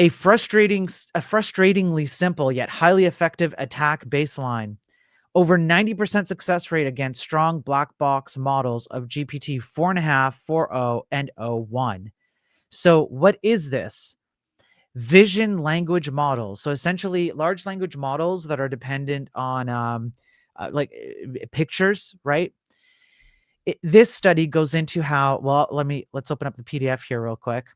A frustratingly simple yet highly effective attack baseline. Over 90% success rate against strong black box models of GPT 4.5, 4.0, and o1. So, what is this? Vision language models. So, essentially, large language models that are dependent on pictures, right? This study goes into how, well, let's open up the PDF here real quick.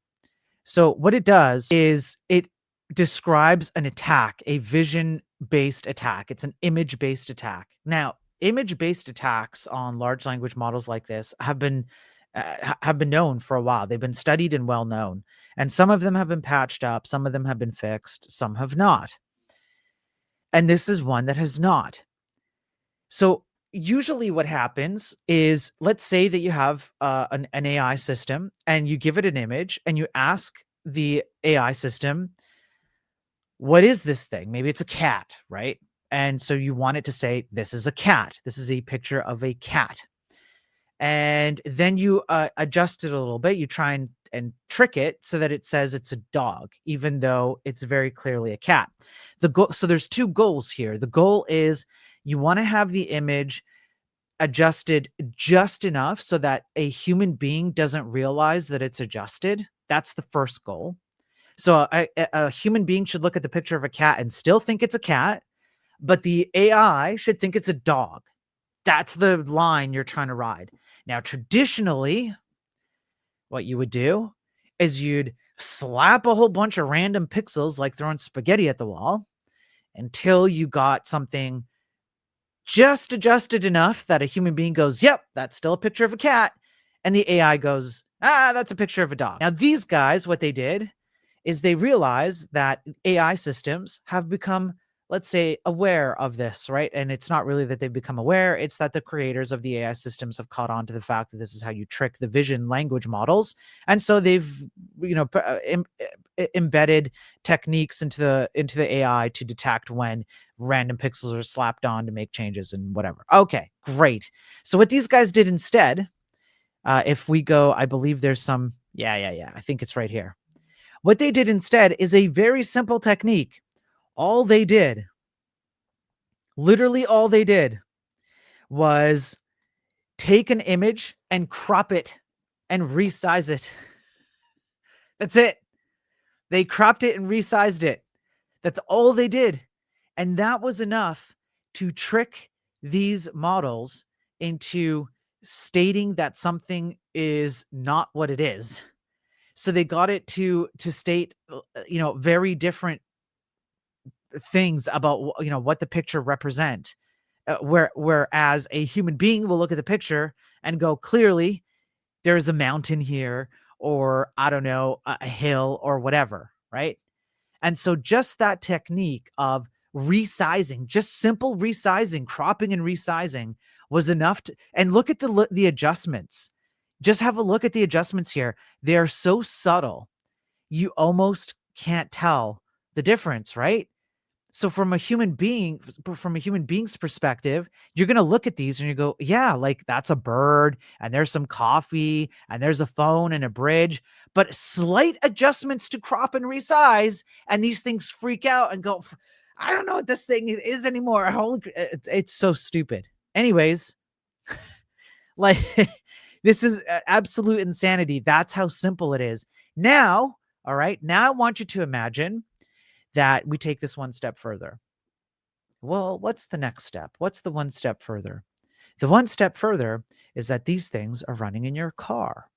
So what it does is it describes an attack, a vision-based attack. It's an image-based attack. Now, image-based attacks on large language models like this have been known for a while. They've been studied and well known, and some of them have been patched up, some of them have been fixed, some have not. And this is one that has not. So usually what happens is, let's say that you have an AI system and you give it an image and you ask the AI system, what is this thing? Maybe it's a cat, right? And so you want it to say, this is a cat. This is a picture of a cat. And then you adjust it a little bit. You try and trick it so that it says it's a dog, even though it's very clearly a cat. So there's two goals here. The goal is you want to have the image adjusted just enough so that a human being doesn't realize that it's adjusted. That's the first goal. So a human being should look at the picture of a cat and still think it's a cat, but the AI should think it's a dog. That's the line you're trying to ride. Now, traditionally, what you would do is you'd slap a whole bunch of random pixels like throwing spaghetti at the wall until you got something just adjusted enough that a human being goes, yep, that's still a picture of a cat. And the AI goes, that's a picture of a dog. Now, these guys, what they did is they realized that AI systems have become, let's say, aware of this, right? And it's not really that they've become aware, it's that the creators of the AI systems have caught on to the fact that this is how you trick the vision language models. And so they've, embedded techniques into the AI to detect when random pixels are slapped on to make changes and whatever. Okay, great. So what these guys did instead, if we go, I believe there's some, I think it's right here. What they did instead is a very simple technique. All they did, literally all they did, was take an image and crop it and resize it. That's it. They cropped it and resized it. That's all they did. And that was enough to trick these models into stating that something is not what it is. So they got it to state, very different things about, what the picture represent. Whereas a human being will look at the picture and go, clearly, there's a mountain here, or I don't know, a hill or whatever, right? And so just that technique of resizing, just simple resizing, cropping and resizing was enough to, and look at the adjustments. Just have a look at the adjustments here. They are so subtle. You almost can't tell the difference, right? So from a human being's perspective, you're going to look at these and you go, yeah, like that's a bird and there's some coffee and there's a phone and a bridge, but slight adjustments to crop and resize. And these things freak out and go, I don't know what this thing is anymore. It's so stupid. Anyways, like this is absolute insanity. That's how simple it is. Now, all right, now I want you to imagine that we take this one step further. Well, what's the next step? What's the one step further? The one step further is that these things are running in your car.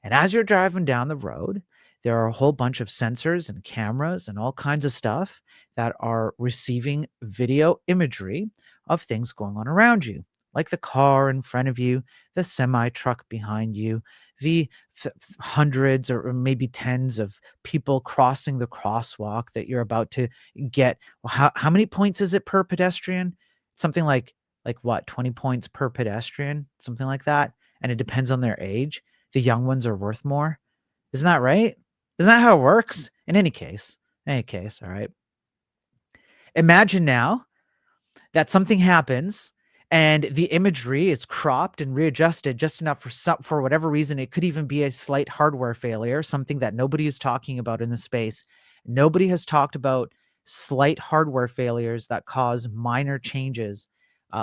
And as you're driving down the road, there are a whole bunch of sensors and cameras and all kinds of stuff that are receiving video imagery of things going on around you, like the car in front of you, the semi truck behind you, the hundreds or maybe tens of people crossing the crosswalk that you're about to get. Well, how many points is it per pedestrian? Something like what, 20 points per pedestrian, something like that. And it depends on their age. The young ones are worth more. Isn't that right? Isn't that how it works? In any case, all right. Imagine now that something happens and the imagery is cropped and readjusted just enough for whatever reason. It could even be a slight hardware failure, something that nobody is talking about in the space. Nobody has talked about slight hardware failures that cause minor changes,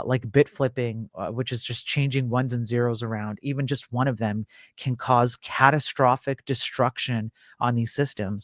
like bit flipping, which is just changing ones and zeros around. Even just one of them can cause catastrophic destruction on these systems.